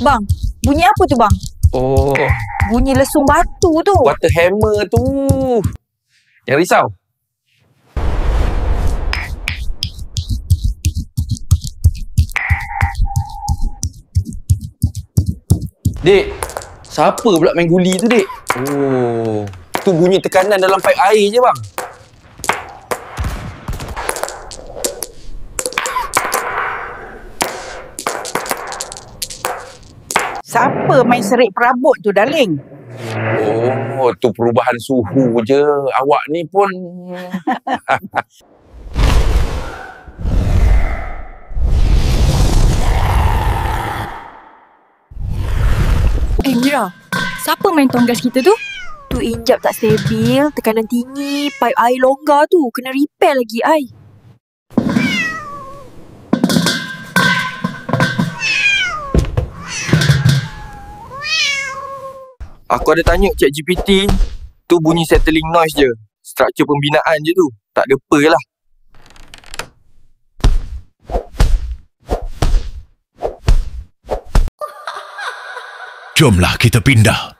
Bang, bunyi apa tu bang? Oh, Bunyi lesung batu tu. water hammer tu. Jangan risau. Dek, siapa pula main guli tu, dek? Oh, tu bunyi tekanan dalam paip air je, bang. Siapa main serik perabot tu, darling? Oh, tu perubahan suhu je. Awak ni pun... Mira, siapa main tonggas kita tu? Tu injap tak stabil, tekanan tinggi, paip air longgar tu. Kena repair lagi, ai. Aku ada tanya ChatGPT, tu bunyi settling noise je. Struktur pembinaan je tu. Tak ada apa lah. Jomlah kita pindah.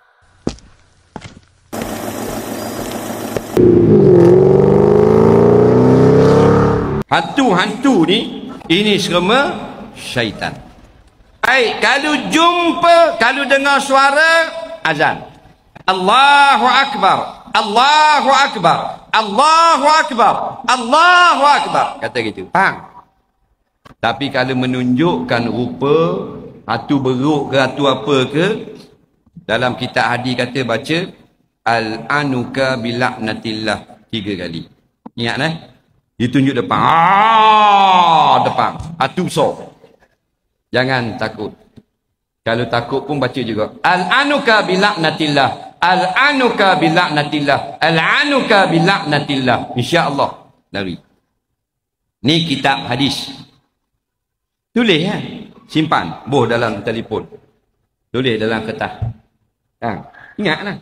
Hantu-hantu ni, ini semua syaitan. Kalau dengar suara azan, Allahu Akbar, Allahu Akbar, Allahu Akbar, Allahu Akbar, kata gitu. Faham? Tapi kalau menunjukkan rupa hatu beruk ke hatu apa ke, dalam kitab hadis kata baca al-anuka bila'natillah 3 kali. Ingat ditunjuk depan. Depan. Hatu besar. Jangan takut. Kalau takut pun baca juga. Al-anuka bila'natillah. Al-anuka bila'natillah. Al-anuka bila'natillah. InsyaAllah. Lari. Ni kitab hadis. Tulis simpan. Boh dalam telefon. Tulis dalam kertas. Ingat lah.